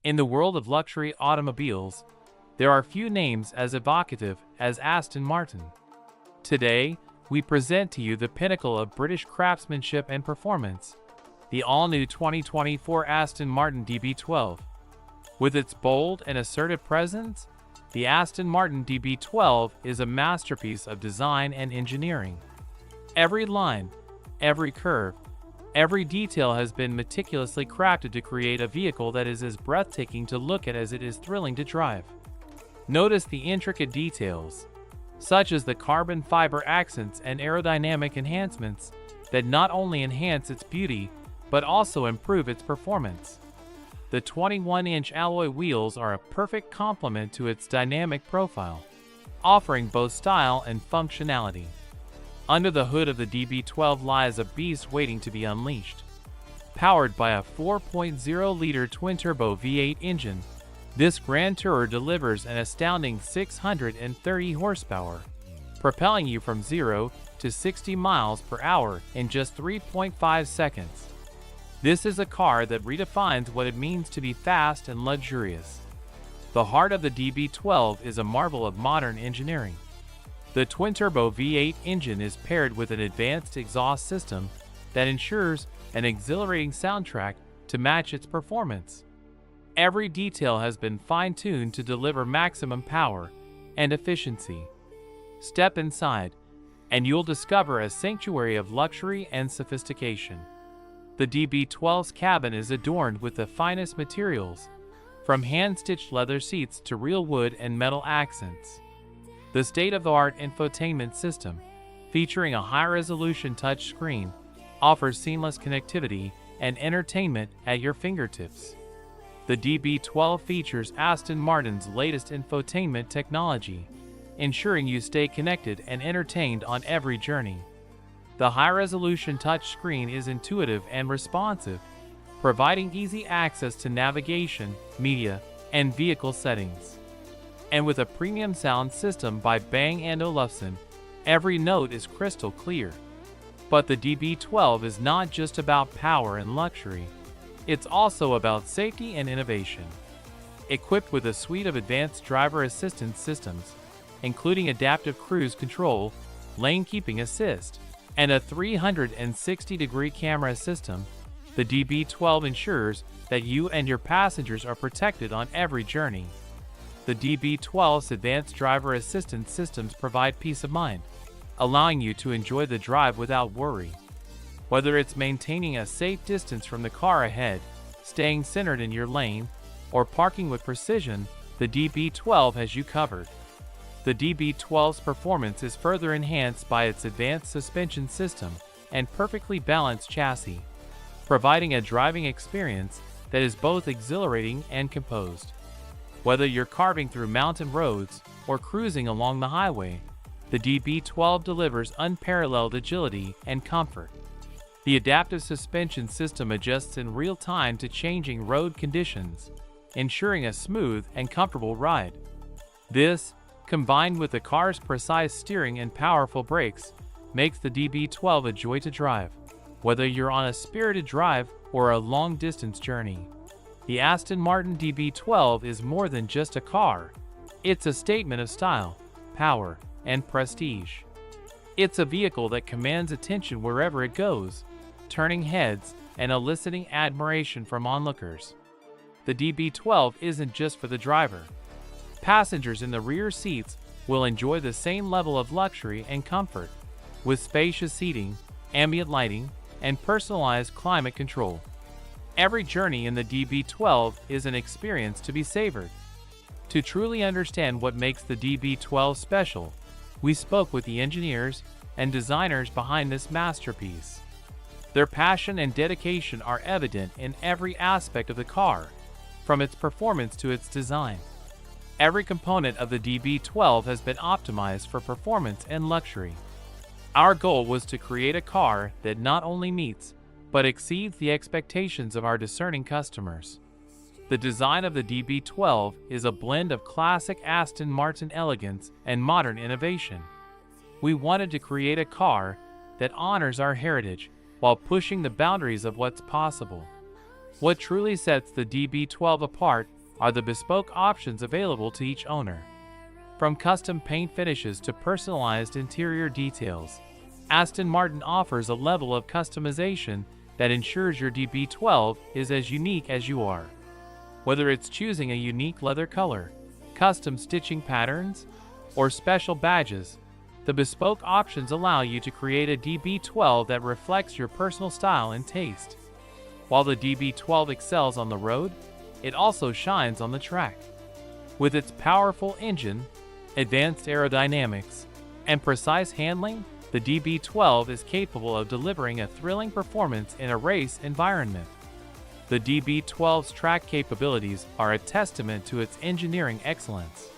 In the world of luxury automobiles, there are few names as evocative as Aston Martin. Today, we present to you the pinnacle of British craftsmanship and performance, the all-new 2024 Aston Martin DB12. With its bold and assertive presence, the Aston Martin DB12 is a masterpiece of design and engineering. Every line, every curve, every detail has been meticulously crafted to create a vehicle that is as breathtaking to look at as it is thrilling to drive. Notice the intricate details, such as the carbon fiber accents and aerodynamic enhancements, that not only enhance its beauty, but also improve its performance. The 21-inch alloy wheels are a perfect complement to its dynamic profile, offering both style and functionality. Under the hood of the DB12 lies a beast waiting to be unleashed. Powered by a 4.0-liter twin-turbo V8 engine, this Grand Tourer delivers an astounding 630 horsepower, propelling you from 0 to 60 miles per hour in just 3.5 seconds. This is a car that redefines what it means to be fast and luxurious. The heart of the DB12 is a marvel of modern engineering. The twin-turbo V8 engine is paired with an advanced exhaust system that ensures an exhilarating soundtrack to match its performance. Every detail has been fine-tuned to deliver maximum power and efficiency. Step inside, and you'll discover a sanctuary of luxury and sophistication. The DB12's cabin is adorned with the finest materials, from hand-stitched leather seats to real wood and metal accents. The state-of-the-art infotainment system, featuring a high-resolution touchscreen, offers seamless connectivity and entertainment at your fingertips. The DB12 features Aston Martin's latest infotainment technology, ensuring you stay connected and entertained on every journey. The high-resolution touchscreen is intuitive and responsive, providing easy access to navigation, media, and vehicle settings. And with a premium sound system by Bang & Olufsen, every note is crystal clear. But the DB12 is not just about power and luxury, it's also about safety and innovation. Equipped with a suite of advanced driver assistance systems, including adaptive cruise control, lane keeping assist, and a 360-degree camera system, the DB12 ensures that you and your passengers are protected on every journey. The DB12's advanced driver assistance systems provide peace of mind, allowing you to enjoy the drive without worry. Whether it's maintaining a safe distance from the car ahead, staying centered in your lane, or parking with precision, the DB12 has you covered. The DB12's performance is further enhanced by its advanced suspension system and perfectly balanced chassis, providing a driving experience that is both exhilarating and composed. Whether you're carving through mountain roads or cruising along the highway, the DB12 delivers unparalleled agility and comfort. The adaptive suspension system adjusts in real time to changing road conditions, ensuring a smooth and comfortable ride. This, combined with the car's precise steering and powerful brakes, makes the DB12 a joy to drive, whether you're on a spirited drive or a long-distance journey. The Aston Martin DB12 is more than just a car. It's a statement of style, power, and prestige. It's a vehicle that commands attention wherever it goes, turning heads and eliciting admiration from onlookers. The DB12 isn't just for the driver. Passengers in the rear seats will enjoy the same level of luxury and comfort, with spacious seating, ambient lighting, and personalized climate control. Every journey in the DB12 is an experience to be savored. To truly understand what makes the DB12 special, we spoke with the engineers and designers behind this masterpiece. Their passion and dedication are evident in every aspect of the car, from its performance to its design. Every component of the DB12 has been optimized for performance and luxury. Our goal was to create a car that not only meets, but exceeds the expectations of our discerning customers. The design of the DB12 is a blend of classic Aston Martin elegance and modern innovation. We wanted to create a car that honors our heritage while pushing the boundaries of what's possible. What truly sets the DB12 apart are the bespoke options available to each owner. From custom paint finishes to personalized interior details, Aston Martin offers a level of customization that ensures your DB12 is as unique as you are. Whether it's choosing a unique leather color, custom stitching patterns, or special badges, the bespoke options allow you to create a DB12 that reflects your personal style and taste. While the DB12 excels on the road, it also shines on the track. With its powerful engine, advanced aerodynamics, and precise handling, the DB12 is capable of delivering a thrilling performance in a race environment. The DB12's track capabilities are a testament to its engineering excellence.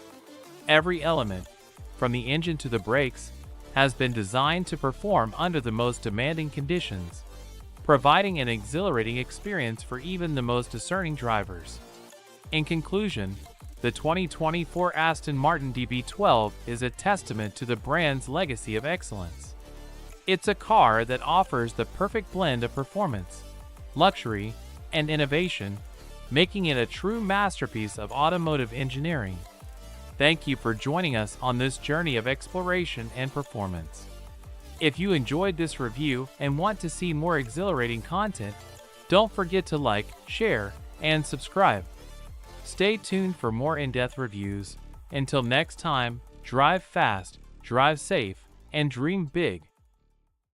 Every element, from the engine to the brakes, has been designed to perform under the most demanding conditions, providing an exhilarating experience for even the most discerning drivers. In conclusion, the 2024 Aston Martin DB12 is a testament to the brand's legacy of excellence. It's a car that offers the perfect blend of performance, luxury, and innovation, making it a true masterpiece of automotive engineering. Thank you for joining us on this journey of exploration and performance. If you enjoyed this review and want to see more exhilarating content, don't forget to like, share, and subscribe. Stay tuned for more in-depth reviews. Until next time, drive fast, drive safe, and dream big.